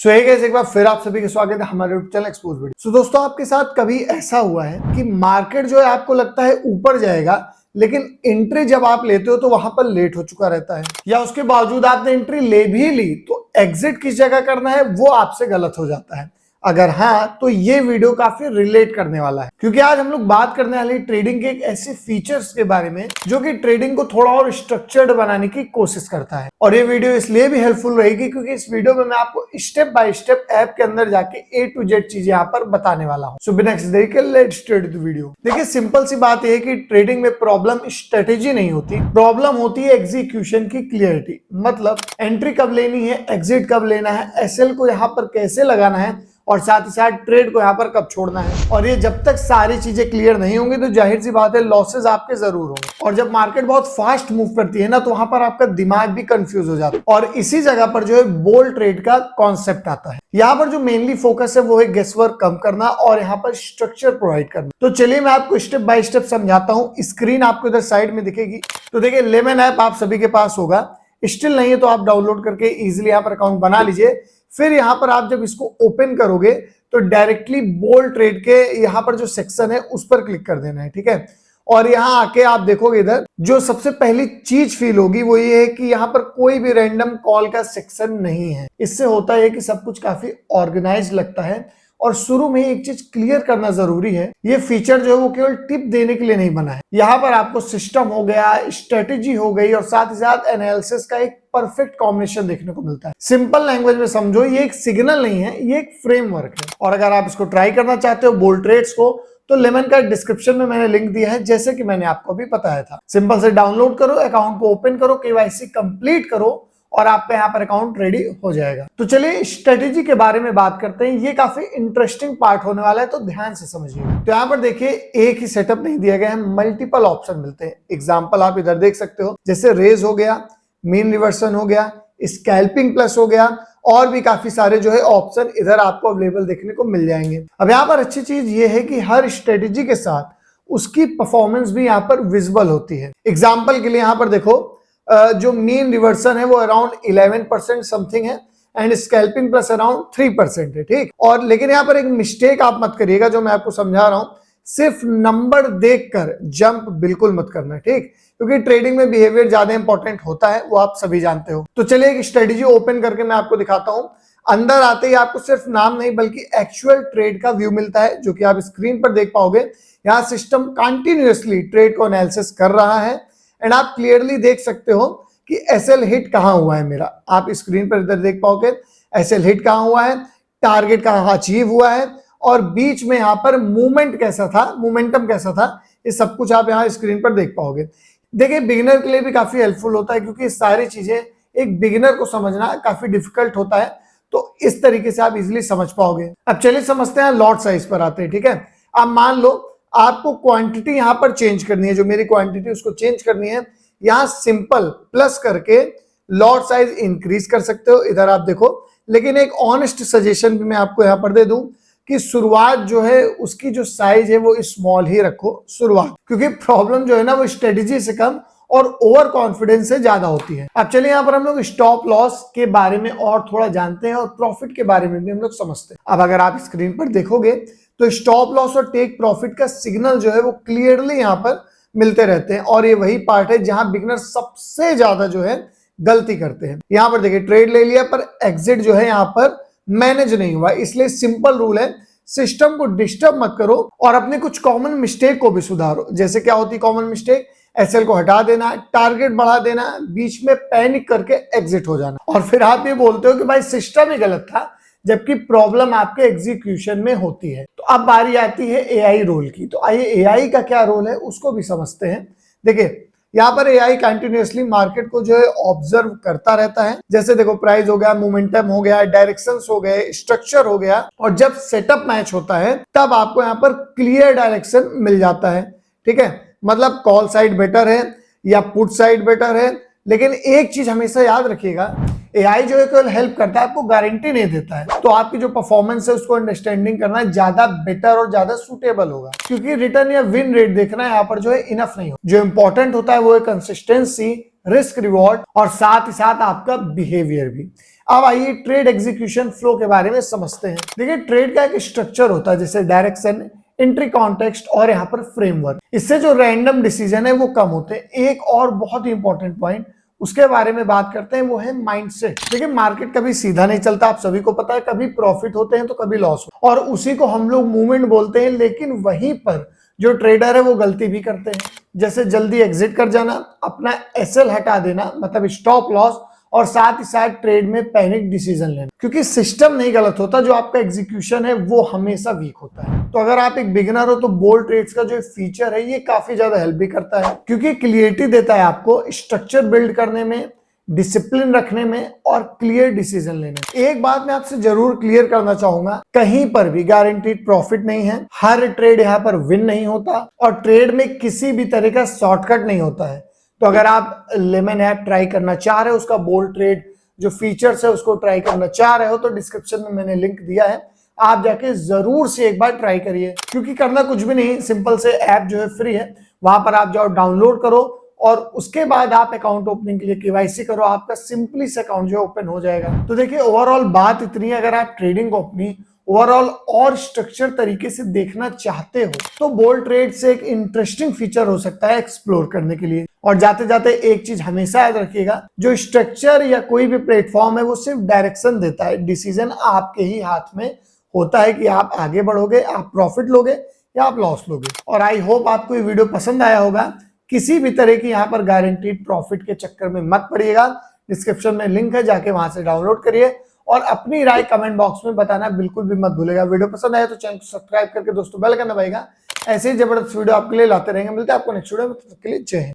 सो एक बार फिर आप सभी का स्वागत है हमारे यूट्यूब चैनल एक्सपोज वीडियो। सो दोस्तों, आपके साथ कभी ऐसा हुआ है कि मार्केट जो है आपको लगता है ऊपर जाएगा, लेकिन एंट्री जब आप लेते हो तो वहां पर लेट हो चुका रहता है, या उसके बावजूद आपने एंट्री ले भी ली तो एग्जिट किस जगह करना है वो आपसे गलत हो जाता है? अगर हाँ, तो ये वीडियो काफी रिलेट करने वाला है, क्योंकि आज हम लोग बात करने वाले ट्रेडिंग के एक ऐसे फीचर्स के बारे में जो कि ट्रेडिंग को थोड़ा और स्ट्रक्चर्ड बनाने की कोशिश करता है। और ये वीडियो इसलिए भी हेल्पफुल रहेगी क्योंकि इस वीडियो में मैं आपको स्टेप बाय स्टेप ऐप के अंदर जाके A to Z चीजें यहाँ पर बताने वाला हूँ। सो बिना किसी देरी के लेट्स स्टार्ट द वीडियो। देखिए, सिंपल सी बात यह है कि ट्रेडिंग में प्रॉब्लम स्ट्रेटेजी नहीं होती, प्रॉब्लम होती है एग्जीक्यूशन की क्लियरिटी। मतलब एंट्री कब लेनी है, एग्जिट कब लेना है, एसएल को यहाँ पर कैसे लगाना है, और साथ ही साथ ट्रेड को यहाँ पर कब छोड़ना है। और ये जब तक सारी चीजें क्लियर नहीं होंगी तो जाहिर सी बात है लॉसेस आपके जरूर होंगे। और जब मार्केट बहुत फास्ट मूव करती है ना, तो वहां पर आपका दिमाग भी कंफ्यूज हो जाता है। और इसी जगह पर जो है बोल ट्रेड का कॉन्सेप्ट आता है। यहाँ पर जो मेनली फोकस है वो है गेसवर्क कम करना और यहाँ पर स्ट्रक्चर प्रोवाइड करना। तो चलिए मैं आपको स्टेप बाय स्टेप समझाता हूँ। स्क्रीन आपको इधर साइड में दिखेगी। तो देखिए, लेमन ऐप आप सभी के पास होगा, स्टिल नहीं है तो आप डाउनलोड करके इजिली यहाँ पर अकाउंट बना लीजिए। फिर यहाँ पर आप जब इसको ओपन करोगे तो डायरेक्टली बोल ट्रेड के यहाँ पर जो सेक्शन है उस पर क्लिक कर देना है, ठीक है। और यहाँ आके आप देखोगे इधर जो सबसे पहली चीज फील होगी वो ये है कि यहाँ पर कोई भी रैंडम कॉल का सेक्शन नहीं है। इससे होता है कि सब कुछ काफी ऑर्गेनाइज लगता है। और शुरू में एक चीज क्लियर करना जरूरी है, ये फीचर जो है वो केवल टिप देने के लिए नहीं बना है। यहाँ पर आपको सिस्टम हो गया, स्ट्रेटेजी हो गई और साथ ही साथ एनालिसिस का एक परफेक्ट कॉम्बिनेशन देखने को मिलता है। सिंपल लैंग्वेज में समझो, ये एक सिग्नल नहीं है, ये एक फ्रेमवर्क है। और अगर आप इसको ट्राई करना चाहते हो बोल ट्रेड्स को, तो लेमन का डिस्क्रिप्शन में मैंने लिंक दिया है, जैसे कि मैंने आपको भी बताया था। सिंपल से डाउनलोड करो, अकाउंट को ओपन करो, केवाईसी कंप्लीट करो और आपका यहाँ पर अकाउंट रेडी हो जाएगा। तो चलिए स्ट्रेटेजी के बारे में बात करते हैं। ये काफी इंटरेस्टिंग पार्ट होने वाला है, तो ध्यान से समझिए। तो यहाँ पर देखिए, एक ही सेटअप नहीं दिया गया है, मल्टीपल ऑप्शन मिलते हैं। एग्जांपल आप इधर देख सकते हो, जैसे रेज हो गया, मीन रिवर्सन हो गया, स्कैल्पिंग प्लस हो गया, और भी काफी सारे जो है ऑप्शन इधर आपको अवेलेबल देखने को मिल जाएंगे। अब यहाँ पर अच्छी चीज ये है कि हर स्ट्रेटेजी के साथ उसकी परफॉर्मेंस भी यहाँ पर विजिबल होती है। एग्जाम्पल के लिए यहाँ पर देखो, जो मीन रिवर्सन है वो अराउंड 11% समथिंग है एंड स्कैल्पिंग प्लस अराउंड 3% है, ठीक। और लेकिन यहाँ पर एक मिस्टेक आप मत करिएगा, जो मैं आपको समझा रहा हूं, सिर्फ नंबर देखकर जंप बिल्कुल मत करना, ठीक, क्योंकि ट्रेडिंग में बिहेवियर ज्यादा इंपॉर्टेंट होता है, वो आप सभी जानते हो। तो चलिए एक स्ट्रेटेजी ओपन करके मैं आपको दिखाता हूं। अंदर आते ही आपको सिर्फ नाम नहीं बल्कि एक्चुअल ट्रेड का व्यू मिलता है, जो कि आप स्क्रीन पर देख पाओगे। यहाँ सिस्टम कंटिन्यूअसली ट्रेड को एनालिसिस कर रहा है एंड आप क्लियरली देख सकते हो कि एसएल हिट कहां हुआ है मेरा। आप स्क्रीन पर इधर देख पाओगे एसएल हिट कहां हुआ है, टारगेट कहां अचीव हुआ है, और बीच में यहाँ पर मूवमेंट कैसा था, मोमेंटम कैसा था, ये सब कुछ आप यहाँ स्क्रीन पर देख पाओगे। देखिए, बिगिनर के लिए भी काफी हेल्पफुल होता है, क्योंकि सारी चीजें एक बिगिनर को समझना काफी डिफिकल्ट होता है, तो इस तरीके से आप इजिली समझ पाओगे। अब चलिए समझते हैं, लॉट साइज पर आते हैं, ठीक है। अब मान लो आपको क्वांटिटी यहां पर चेंज करनी है, जो मेरी क्वांटिटी उसको चेंज करनी है। यहां सिंपल प्लस करके लॉट साइज इंक्रीज कर सकते हो, इधर आप देखो। लेकिन एक ऑनेस्ट सजेशन भी मैं आपको यहां पर दे दूं कि शुरुआत जो है उसकी जो साइज है वो स्मॉल ही रखो शुरुआत, क्योंकि प्रॉब्लम जो है ना वो स्ट्रेटेजी से कम और ओवर कॉन्फिडेंस से ज्यादा होती है। अब चलिए यहाँ पर हम लोग स्टॉप लॉस के बारे में और थोड़ा जानते हैं और प्रॉफिट के बारे में भी हम लोग समझते हैं। अब अगर आप स्क्रीन पर देखोगे तो स्टॉप लॉस और टेक प्रॉफिट का सिग्नल जो है वो क्लियरली यहाँ पर मिलते रहते हैं, और ये वही पार्ट है जहां बिगनर सबसे ज्यादा जो है गलती करते हैं। यहाँ पर देखिए, ट्रेड ले लिया पर एग्जिट जो है यहाँ पर मैनेज नहीं हुआ। इसलिए सिंपल रूल है, सिस्टम को डिस्टर्ब मत करो और अपने कुछ कॉमन मिस्टेक को भी सुधारो। जैसे क्या होती है कॉमन मिस्टेक? एसएल को हटा देना, टारगेट बढ़ा देना, बीच में पैनिक करके एग्जिट हो जाना। और फिर आप ये बोलते हो कि भाई सिस्टम ही गलत था, जबकि प्रॉब्लम आपके एग्जीक्यूशन में होती है। तो अब बारी आती है एआई रोल की। तो आइए एआई का क्या रोल है उसको भी समझते हैं। देखिए, यहाँ पर एआई कंटिन्यूअसली मार्केट को जो है ऑब्जर्व करता रहता है। जैसे देखो, प्राइस हो गया, मोमेंटम हो गया, डायरेक्शंस हो गए, स्ट्रक्चर हो गया, और जब सेटअप मैच होता है तब आपको यहाँ पर क्लियर डायरेक्शन मिल जाता है, ठीक है। मतलब कॉल साइड बेटर है या पुट साइड बेटर है, लेकिन एक चीज हमेशा याद रखिएगा, एआई जो है केवल हेल्प करता है, आपको गारंटी नहीं देता है। तो आपकी जो परफॉर्मेंस है उसको अंडरस्टैंडिंग करना ज्यादा बेटर और ज्यादा सूटेबल होगा, क्योंकि रिटर्न या विन रेट देखना यहाँ पर जो है इनफ नहीं हो। जो इंपॉर्टेंट होता है वो है कंसिस्टेंसी, रिस्क रिवॉर्ड और साथ ही साथ आपका बिहेवियर भी। अब आइए ट्रेड एग्जीक्यूशन फ्लो के बारे में समझते हैं। देखिए ट्रेड का एक स्ट्रक्चर होता है जैसे डायरेक्शन, एंट्री कॉन्टेक्स्ट और यहाँ पर फ्रेमवर्क। इससे जो रैंडम डिसीजन है वो कम होते हैं। एक और बहुत ही इंपॉर्टेंट पॉइंट उसके बारे में बात करते हैं वो है माइंडसेट। देखिए मार्केट कभी सीधा नहीं चलता, आप सभी को पता है, कभी प्रॉफिट होते हैं तो कभी लॉस और उसी को हम लोग मूवमेंट बोलते हैं। लेकिन वहीं पर जो ट्रेडर है वो गलती भी करते हैं, जैसे जल्दी एग्जिट कर जाना, अपना एसएल हटा देना मतलब स्टॉप लॉस, और साथ ही साथ ट्रेड में पैनिक डिसीजन लेना। क्योंकि सिस्टम नहीं गलत होता, जो आपका एग्जीक्यूशन है वो हमेशा वीक होता है। तो अगर आप एक बिगिनर हो तो बोल्ड ट्रेड्स का जो फीचर है ये काफी ज्यादा हेल्प भी करता है, क्योंकि क्लियरिटी देता है आपको स्ट्रक्चर बिल्ड करने में, डिसिप्लिन रखने में और क्लियर डिसीजन लेने में। एक बात मैं आपसे जरूर क्लियर करना चाहूंगा, कहीं पर भी गारंटीड प्रॉफिट नहीं है, हर ट्रेड यहाँ पर विन नहीं होता और ट्रेड में किसी भी तरह का शॉर्टकट नहीं होता है। तो अगर आप लेमन ऐप ट्राई करना चाह रहे हो, उसका बोल्ड ट्रेड जो फीचर्स है उसको ट्राई करना चाह रहे हो, तो डिस्क्रिप्शन में मैंने लिंक दिया है, आप जाके जरूर से एक बार ट्राई करिए। क्योंकि करना कुछ भी नहीं, सिंपल से ऐप जो है फ्री है, वहां पर आप जाओ, डाउनलोड करो और उसके बाद आप अकाउंट ओपनिंग के लिए केवाईसी करो, आपका सिंपली से अकाउंट जो ओपन हो जाएगा। तो देखिए ओवरऑल बात इतनी है, अगर आप ट्रेडिंग को अपनी ओवरऑल और स्ट्रक्चर तरीके से देखना चाहते हो तो बोल्ड ट्रेड से एक इंटरेस्टिंग फीचर हो सकता है एक्सप्लोर करने के लिए। और जाते जाते एक चीज हमेशा याद रखिएगा, जो स्ट्रक्चर या कोई भी प्लेटफॉर्म है वो सिर्फ डायरेक्शन देता है, डिसीजन आपके ही हाथ में होता है कि आप आगे बढ़ोगे, आप प्रॉफिट लोगे या आप लॉस लोगे। और आई होप आपको ये वीडियो पसंद आया होगा। किसी भी तरह की यहाँ पर गारंटीड प्रॉफिट के चक्कर में मत पड़िएगा, डिस्क्रिप्शन में लिंक है, जाके वहां से डाउनलोड करिए और अपनी राय कमेंट बॉक्स में बताना बिल्कुल भी मत भूलेगा। वीडियो पसंद आया तो चैनल को सब्सक्राइब करके दोस्तों बेल आइकन दबाइएगा। ऐसे ही जबरदस्त वीडियो आपके लिए लाते रहेंगे। मिलते हैं आपको नेक्स्ट वीडियो में, तब तक के लिए जय हिंद।